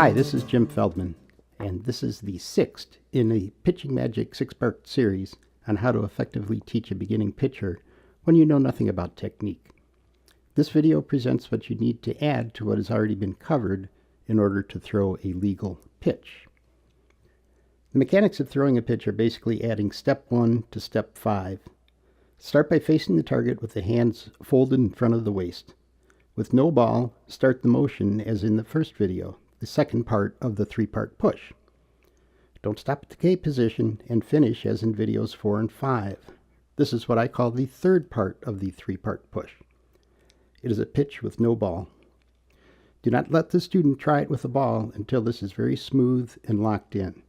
Hi, this is Jim Feldman, and this is the sixth in a PitchingMagic six-part series on how to effectively teach a beginning pitcher when you know nothing about technique. This video presents what you need to add to what has already been covered in order to throw a legal pitch. The mechanics of throwing a pitch are basically adding step 1 to step 5. Start by facing the target with the hands folded in front of the waist. With no ball, start the motion as in the first video, the second part of the three-part push. Don't stop at the K position and finish as in videos 4 and 5. This is what I call the third part of the three-part push. It is a pitch with no ball. Do not let the student try it with a ball until this is very smooth and locked in.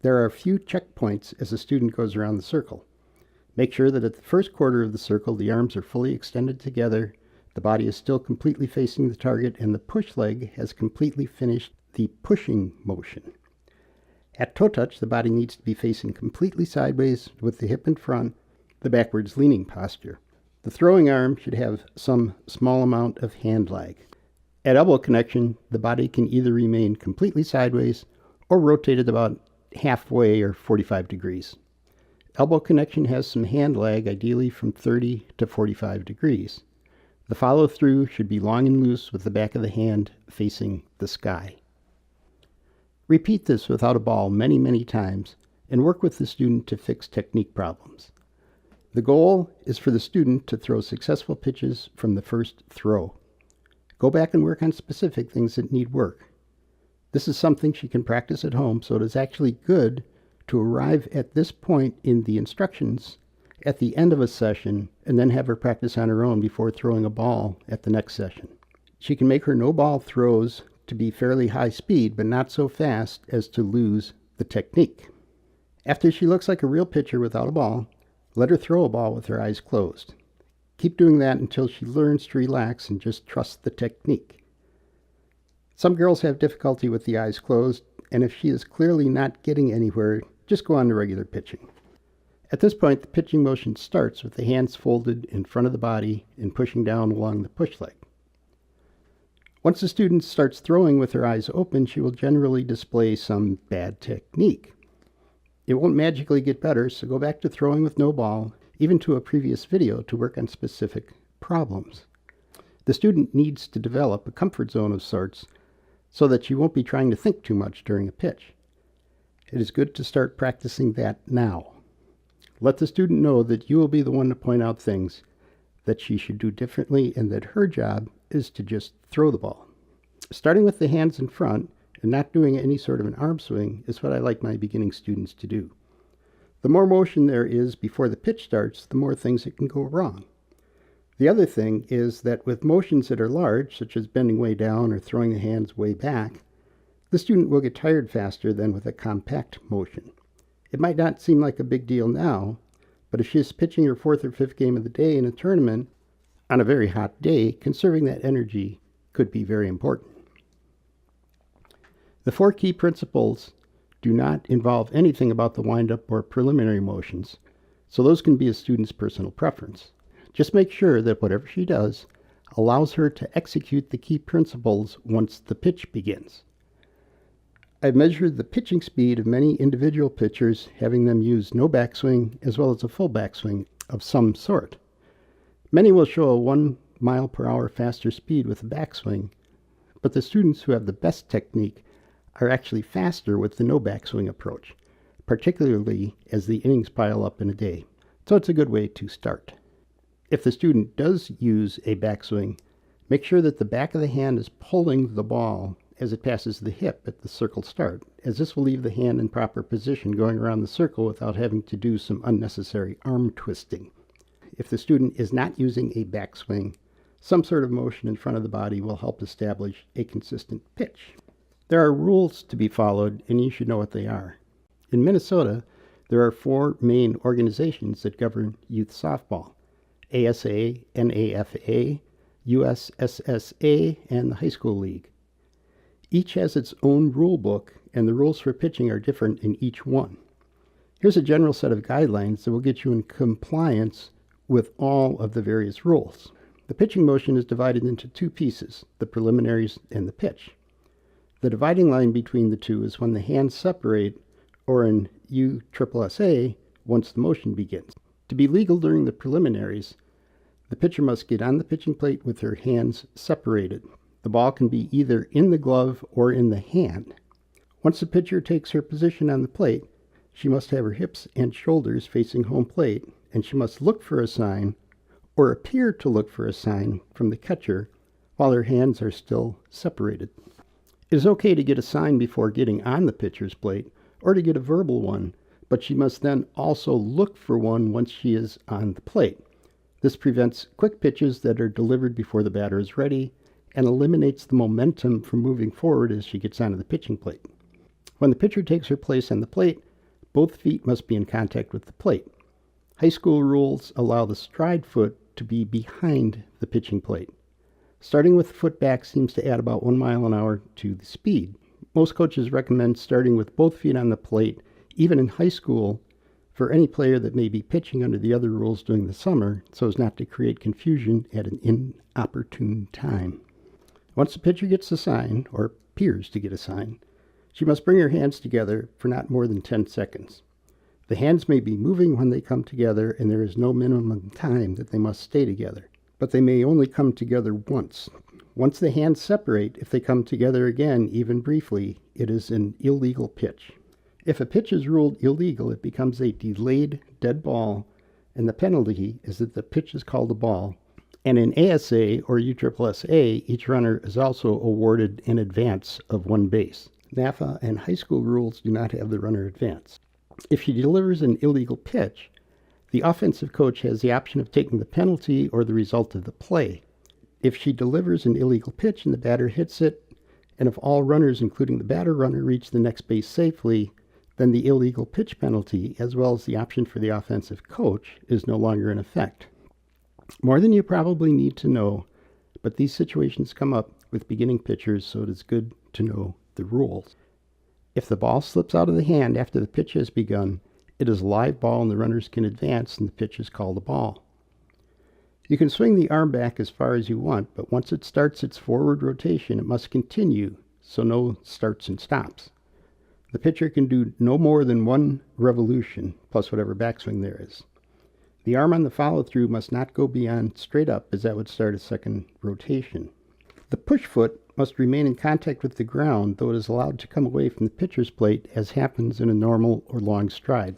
There are a few checkpoints as the student goes around the circle. Make sure that at the first quarter of the circle the arms are fully extended together, the body is still completely facing the target, and the push leg has completely finished the pushing motion. At toe touch, the body needs to be facing completely sideways with the hip in front, the backwards leaning posture. The throwing arm should have some small amount of hand lag. At elbow connection, the body can either remain completely sideways or rotated about halfway or 45 degrees. Elbow connection has some hand lag, ideally from 30 to 45 degrees. The follow-through should be long and loose with the back of the hand facing the sky. Repeat this without a ball many times and work with the student to fix technique problems. The goal is for the student to throw successful pitches from the first throw. Go back and work on specific things that need work. This is something she can practice at home, so it is actually good to arrive at this point in the instructions at the end of a session and then have her practice on her own before throwing a ball at the next session. She can make her no-ball throws to be fairly high speed, but not so fast as to lose the technique. After she looks like a real pitcher without a ball, let her throw a ball with her eyes closed. Keep doing that until she learns to relax and just trust the technique. Some girls have difficulty with the eyes closed, and if she is clearly not getting anywhere, just go on to regular pitching. At this point, the pitching motion starts with the hands folded in front of the body and pushing down along the push leg. Once the student starts throwing with her eyes open, she will generally display some bad technique. It won't magically get better, so go back to throwing with no ball, even to a previous video, to work on specific problems. The student needs to develop a comfort zone of sorts so that she won't be trying to think too much during a pitch. It is good to start practicing that now. Let the student know that you will be the one to point out things that she should do differently and that her job is to just throw the ball. Starting with the hands in front and not doing any sort of an arm swing is what I like my beginning students to do. The more motion there is before the pitch starts, the more things that can go wrong. The other thing is that with motions that are large, such as bending way down or throwing the hands way back, the student will get tired faster than with a compact motion. It might not seem like a big deal now, but if she is pitching her fourth or fifth game of the day in a tournament on a very hot day, conserving that energy could be very important. The 4 key principles do not involve anything about the wind-up or preliminary motions, so those can be a student's personal preference. Just make sure that whatever she does allows her to execute the key principles once the pitch begins. I've measured the pitching speed of many individual pitchers, having them use no backswing as well as a full backswing of some sort. Many will show a 1 mile per hour faster speed with a backswing, but the students who have the best technique are actually faster with the no backswing approach, particularly as the innings pile up in a day. So it's a good way to start. If the student does use a backswing, make sure that the back of the hand is pulling the ball as it passes the hip at the circle start, as this will leave the hand in proper position going around the circle without having to do some unnecessary arm twisting. If the student is not using a backswing, some sort of motion in front of the body will help establish a consistent pitch. There are rules to be followed, and you should know what they are. In Minnesota, there are 4 main organizations that govern youth softball: ASA, NAFA, USSSA, and the High School League. Each has its own rule book, and the rules for pitching are different in each one. Here's a general set of guidelines that will get you in compliance with all of the various rules. The pitching motion is divided into 2 pieces, the preliminaries and the pitch. The dividing line between the two is when the hands separate, or in USSSA, once the motion begins. To be legal during the preliminaries, the pitcher must get on the pitching plate with her hands separated. The ball can be either in the glove or in the hand. Once the pitcher takes her position on the plate, she must have her hips and shoulders facing home plate, and she must look for a sign, or appear to look for a sign, from the catcher while her hands are still separated. It is okay to get a sign before getting on the pitcher's plate, or to get a verbal one, but she must then also look for one once she is on the plate. This prevents quick pitches that are delivered before the batter is ready and eliminates the momentum from moving forward as she gets onto the pitching plate. When the pitcher takes her place on the plate, both feet must be in contact with the plate. High school rules allow the stride foot to be behind the pitching plate. Starting with the foot back seems to add about 1 mile an hour to the speed. Most coaches recommend starting with both feet on the plate, even in high school, for any player that may be pitching under the other rules during the summer, so as not to create confusion at an inopportune time. Once the pitcher gets a sign, or appears to get a sign, she must bring her hands together for not more than 10 seconds. The hands may be moving when they come together, and there is no minimum time that they must stay together, but they may only come together once. Once the hands separate, if they come together again, even briefly, it is an illegal pitch. If a pitch is ruled illegal, it becomes a delayed dead ball, and the penalty is that the pitch is called a ball. And in ASA or USSSA, each runner is also awarded an advance of 1 base. NAFA and high school rules do not have the runner advance. If she delivers an illegal pitch, the offensive coach has the option of taking the penalty or the result of the play. If she delivers an illegal pitch and the batter hits it, and if all runners, including the batter runner, reach the next base safely, then the illegal pitch penalty, as well as the option for the offensive coach, is no longer in effect. More than you probably need to know, but these situations come up with beginning pitchers, so it is good to know the rules. If the ball slips out of the hand after the pitch has begun, it is a live ball and the runners can advance and the pitch is called a ball. You can swing the arm back as far as you want, but once it starts its forward rotation, it must continue, so no starts and stops. The pitcher can do no more than 1 revolution, plus whatever backswing there is. The arm on the follow-through must not go beyond straight up, as that would start a second rotation. The push foot must remain in contact with the ground, though it is allowed to come away from the pitcher's plate, as happens in a normal or long stride.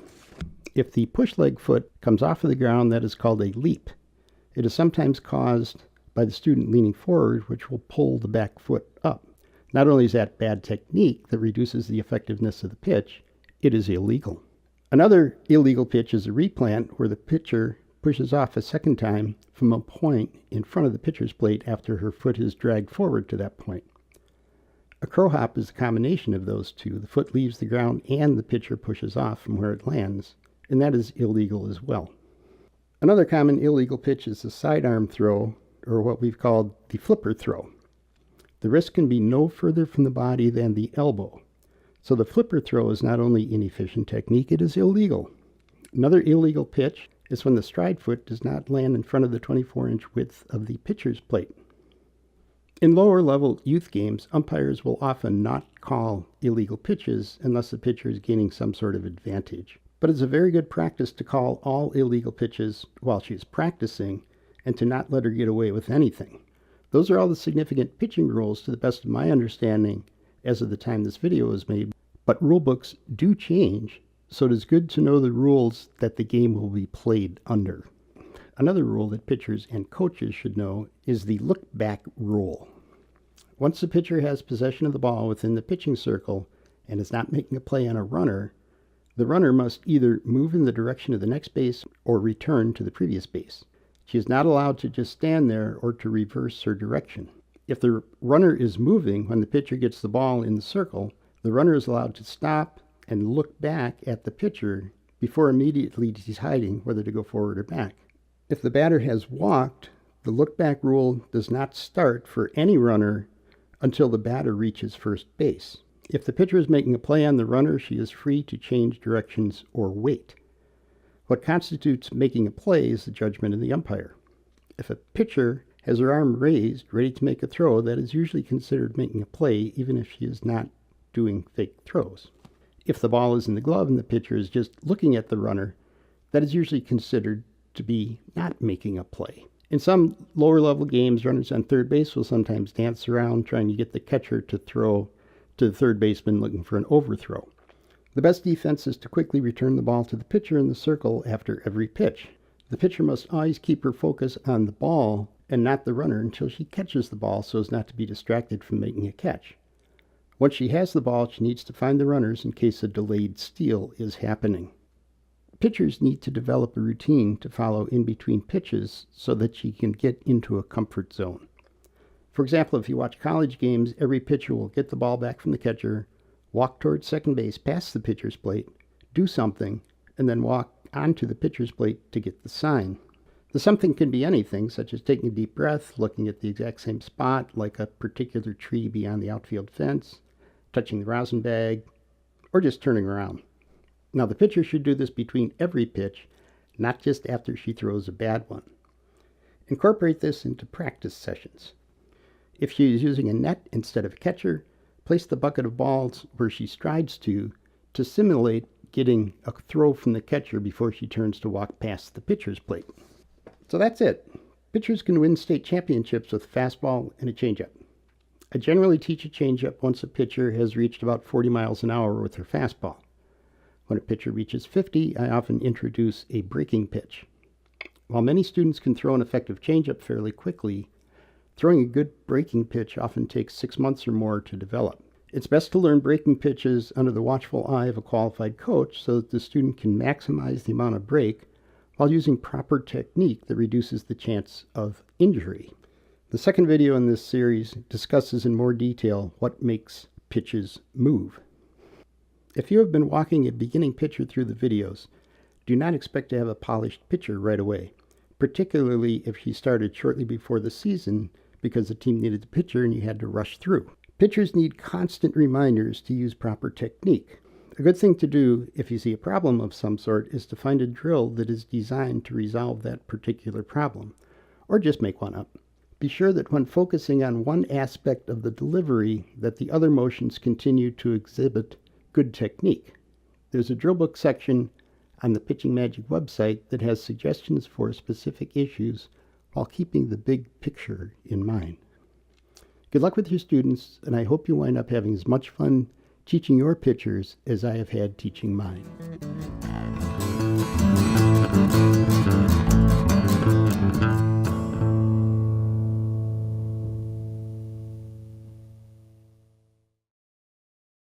If the push leg foot comes off of the ground, that is called a leap. It is sometimes caused by the student leaning forward, which will pull the back foot up. Not only is that bad technique that reduces the effectiveness of the pitch, it is illegal. Another illegal pitch is a replant, where the pitcher pushes off a second time from a point in front of the pitcher's plate after her foot is dragged forward to that point. A crow hop is a combination of those two. The foot leaves the ground and the pitcher pushes off from where it lands, and that is illegal as well. Another common illegal pitch is the sidearm throw, or what we've called the flipper throw. The wrist can be no further from the body than the elbow. So the flipper throw is not only inefficient technique, it is illegal. Another illegal pitch is when the stride foot does not land in front of the 24-inch width of the pitcher's plate. In lower-level youth games, umpires will often not call illegal pitches unless the pitcher is gaining some sort of advantage. But it's a very good practice to call all illegal pitches while she's practicing and to not let her get away with anything. Those are all the significant pitching rules to the best of my understanding as of the time this video was made, but rule books do change, so it is good to know the rules that the game will be played under. Another rule that pitchers and coaches should know is the look-back rule. Once the pitcher has possession of the ball within the pitching circle and is not making a play on a runner, the runner must either move in the direction of the next base or return to the previous base. She is not allowed to just stand there or to reverse her direction. If the runner is moving when the pitcher gets the ball in the circle, the runner is allowed to stop and look back at the pitcher before immediately deciding whether to go forward or back. If the batter has walked, the look-back rule does not start for any runner until the batter reaches first base. If the pitcher is making a play on the runner, she is free to change directions or wait. What constitutes making a play is the judgment of the umpire. If a pitcher has her arm raised, ready to make a throw, that is usually considered making a play, even if she is not doing fake throws. If the ball is in the glove and the pitcher is just looking at the runner, that is usually considered to be not making a play. In some lower level games, runners on third base will sometimes dance around trying to get the catcher to throw to the third baseman looking for an overthrow. The best defense is to quickly return the ball to the pitcher in the circle after every pitch. The pitcher must always keep her focus on the ball and not the runner until she catches the ball so as not to be distracted from making a catch. Once she has the ball, she needs to find the runners in case a delayed steal is happening. Pitchers need to develop a routine to follow in between pitches so that she can get into a comfort zone. For example, if you watch college games, every pitcher will get the ball back from the catcher, walk towards second base past the pitcher's plate, do something, and then walk onto the pitcher's plate to get the sign. The something can be anything, such as taking a deep breath, looking at the exact same spot, like a particular tree beyond the outfield fence, touching the rosin bag, or just turning around. Now, the pitcher should do this between every pitch, not just after she throws a bad one. Incorporate this into practice sessions. If she is using a net instead of a catcher, place the bucket of balls where she strides to simulate getting a throw from the catcher before she turns to walk past the pitcher's plate. So that's it. Pitchers can win state championships with a fastball and a changeup. I generally teach a changeup once a pitcher has reached about 40 miles an hour with her fastball. When a pitcher reaches 50, I often introduce a breaking pitch. While many students can throw an effective changeup fairly quickly, throwing a good breaking pitch often takes 6 months or more to develop. It's best to learn breaking pitches under the watchful eye of a qualified coach so that the student can maximize the amount of break while using proper technique that reduces the chance of injury. The second video in this series discusses in more detail what makes pitches move. If you have been walking a beginning pitcher through the videos, do not expect to have a polished pitcher right away, particularly if she started shortly before the season because the team needed the pitcher and you had to rush through. Pitchers need constant reminders to use proper technique. A good thing to do if you see a problem of some sort is to find a drill that is designed to resolve that particular problem, or just make one up. Be sure that when focusing on one aspect of the delivery, that the other motions continue to exhibit good technique. There's a drill book section on the PitchingMagic website that has suggestions for specific issues while keeping the big picture in mind. Good luck with your students, and I hope you wind up having as much fun teaching your pitchers as I have had teaching mine.